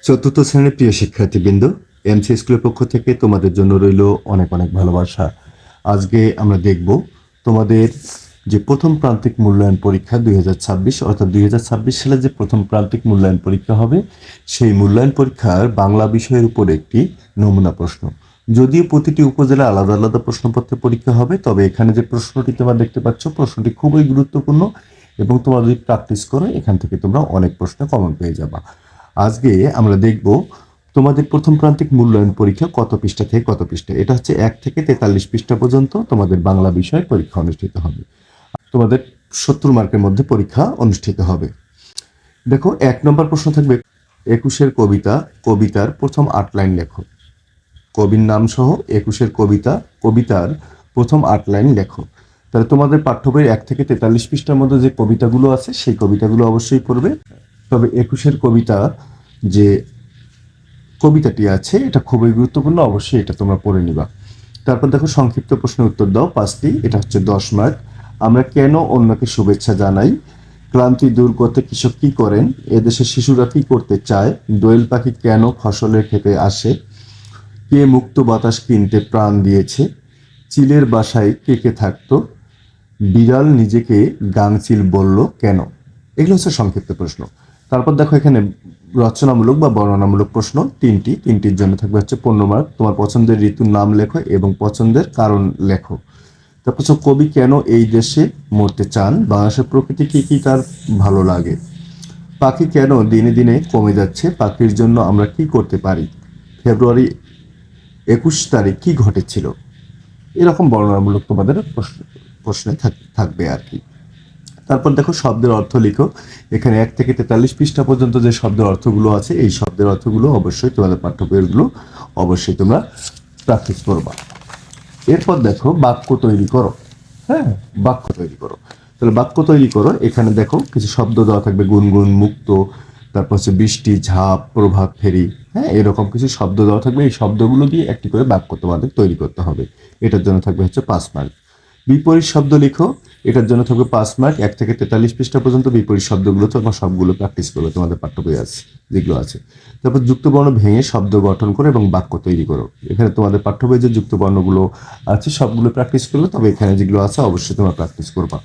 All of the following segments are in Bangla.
চতুর্থ শ্রেণীর প্রিয় শিক্ষার্থীবৃন্দ, এমসি স্কুলের পক্ষ থেকে তোমাদের জন্য রইল অনেক অনেক ভালোবাসা। আজকে আমরা দেখব তোমাদের যে প্রথম প্রান্তিক মূল্যায়ন পরীক্ষা 2026, অর্থাৎ 2026 সালে যে প্রথম প্রান্তিক মূল্যায়ন পরীক্ষা হবে, সেই মূল্যায়ন পরীক্ষার বাংলা বিষয়ের উপর একটি নমুনা প্রশ্ন। যদিও প্রতিটি উপজেলা আলাদা আলাদা প্রশ্নপত্রের পরীক্ষা হবে, তবে এখানে যে প্রশ্নটি তোমরা দেখতে পাচ্ছ, প্রশ্নটি খুবই গুরুত্বপূর্ণ এবং তোমরা যদি প্র্যাকটিস করো এখান থেকে তোমরা অনেক প্রশ্ন কমন পেয়ে যাবা। আজকে আমরা দেখব তোমাদের প্রথম প্রান্তিক মূল্যায়ন পরীক্ষা কত পৃষ্ঠা থেকে কত পৃষ্ঠা। এটা হচ্ছে 1 থেকে 43 পৃষ্ঠা পর্যন্ত তোমাদের বাংলা বিষয়ে পরীক্ষা অনুষ্ঠিত হবে। তোমাদের 70 মার্কের মধ্যে পরীক্ষা অনুষ্ঠিত হবে। দেখো, 1 নম্বর প্রশ্ন থাকবে 21-এর কবিতার প্রথম 8 লাইন লেখো। কবির নাম সহ 21-এর কবিতার প্রথম 8 লাইন লেখো। তাহলে তোমাদের পাঠ্য বইয়ের 1 থেকে 43 পৃষ্ঠার মধ্যে যে কবিতাগুলো আছে সেই কবিতাগুলো অবশ্যই পড়বে। তবে 21-এর যে কবিতাটি আছে এটা খুবই গুরুত্বপূর্ণ, অবশ্যই এটা তোমরা পড়ে নিবা। তারপর দেখো, সংক্ষিপ্ত প্রশ্নের উত্তর দাও 5টি। এটা হচ্ছে 10 মার্ক। আমরা কেন অন্যকে শুভেচ্ছা জানাই? ক্লান্তি দূর করতে কৃষক কি করেন? এদেশের শিশুরা কি করতে চায়? দোয়েল পাখি কেন ফসলের খেতে আসে? কে মুক্ত বাতাস কিনতে প্রাণ দিয়েছে? চিলের বাসায় কে কে থাকতো? বিড়াল নিজেকে গাংচিল বলল কেন? এগুলো হচ্ছে সংক্ষিপ্ত প্রশ্ন। তারপর দেখো, এখানে রচনামূলক বা বর্ণনামূলক প্রশ্ন তিনটির জন্য থাকবে হচ্ছে 15 মার্ক। তোমার পছন্দের ঋতুর নাম লেখো এবং পছন্দের কারণ লেখো। তারপর হচ্ছে কবি কেন এই দেশে মরতে চান? বাংলাদেশের প্রকৃতি কি কি তার ভালো লাগে? পাখি কেন দিনে দিনে কমে যাচ্ছে? পাখির জন্য আমরা কি করতে পারি? ফেব্রুয়ারি 21 তারিখ কি ঘটেছিল? এরকম বর্ণনামূলক তোমাদের প্রশ্নে থাকবে আর কি। তারপর দেখো, শব্দের অর্থ লিখো। এখানে 1 থেকে 43 পৃষ্ঠা পর্যন্ত যে শব্দের অর্থগুলো আছে, এই শব্দের অর্থগুলো অবশ্যই তোমাদের পাঠ্য বইগুলো অবশ্যই তোমরা প্র্যাকটিস করবা। এরপর দেখো, বাক্য তৈরি করো। হ্যাঁ, বাক্য তৈরি করো। তাহলে বাক্য তৈরি করো। এখানে দেখো কিছু শব্দ দেওয়া থাকবে, গুনগুন, মুক্ত, তারপর হচ্ছে বৃষ্টি, ঝাঁপ, প্রভাত ফেরি। হ্যাঁ, এরকম কিছু শব্দ দেওয়া থাকবে। এই শব্দগুলো দিয়ে একটি করে বাক্য তোমাদের তৈরি করতে হবে। এটার জন্য থাকবে হচ্ছে 5 মার্ক। বিপরীত শব্দ লিখো। এটার জন্য থাকবে 5 মার্ক। 1 থেকে 43 পৃষ্ঠা পর্যন্ত বিপরীত শব্দগুলো তোমরা সবগুলো প্র্যাকটিস করবে, তোমাদের পাঠ্য বই আছে যেগুলো আছে। তারপর যুক্তবর্ণ ভেঙে শব্দ গঠন করো এবং বাক্য তৈরি করো। এখানে তোমাদের পাঠ্য বই যে যুক্তবর্ণগুলো আছে সবগুলো প্র্যাকটিস করবে, তবে এখানে যেগুলো আছে অবশ্যই তোমরা প্র্যাকটিস করবা।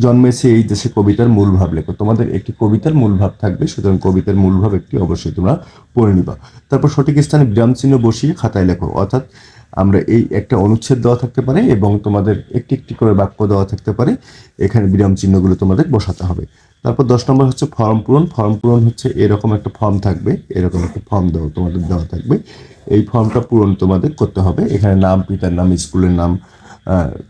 জন্মেছে এই দেশে কবিতার মূল ভাব লেখো। তোমাদের একটি কবিতার মূল ভাব থাকবে, সুতরাং কবিতার মূল ভাব একটি অবশ্যই তোমরা পড়ে নিবা। তারপর সঠিক স্থানে বিরাম চিহ্ন বসিয়ে খাতায় লেখো। অর্থাৎ আমরা এই একটা অনুচ্ছেদ দেওয়া থাকতে পারে এবং তোমাদের একটি একটি করে বাক্য দেওয়া থাকতে পারে, এখানে বিরাম চিহ্নগুলো তোমাদের বসাতে হবে। তারপর 10 নম্বর হচ্ছে ফর্ম পূরণ। ফর্ম পূরণ হচ্ছে এরকম একটা ফর্ম থাকবে, এরকম একটা ফর্ম তোমাদের দেওয়া থাকবে। এই ফর্মটা পূরণ তোমাদের করতে হবে। এখানে নাম, পিতার নাম, স্কুলের নাম,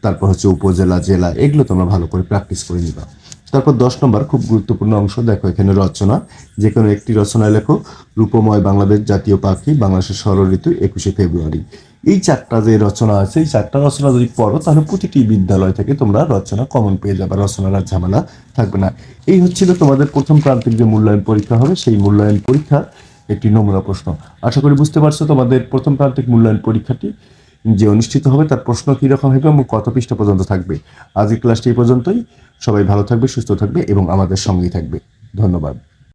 তারপর হচ্ছে উপজেলা, জেলা, এগুলো তোমরা ভালো করে প্র্যাকটিস করে নিবা। তারপর 10 নম্বর খুব গুরুত্বপূর্ণ অংশ, দেখো এখানে রচনা। যে কোনো একটি রচনা লেখো। রূপময় বাংলাদেশ জাতীয় পাখি, বাংলাদেশের ষড় ঋতু 21শে ফেব্রুয়ারি। এই 4টা যে রচনা আছে, এই 4টা রচনা যদি পড়ো তাহলে প্রতিটি বিদ্যালয় থেকে তোমরা রচনা কমন পেয়ে যাবে, রচনার আর ঝামেলা থাকবে না। এই হচ্ছিল তোমাদের প্রথম প্রান্তিক যে মূল্যায়ন পরীক্ষা হবে, সেই মূল্যায়ন পরীক্ষা একটি নমুনা প্রশ্ন। আশা করি বুঝতে পারছো তোমাদের প্রথম প্রান্তিক মূল্যায়ন পরীক্ষাটি যে অনুষ্ঠিত হবে তার প্রশ্ন কীরকম হবে এবং কত পৃষ্ঠা পর্যন্ত থাকবে। আজকের ক্লাসটি এই পর্যন্তই। সবাই ভালো থাকবে, সুস্থ থাকবে এবং আমাদের সঙ্গেই থাকবে। ধন্যবাদ।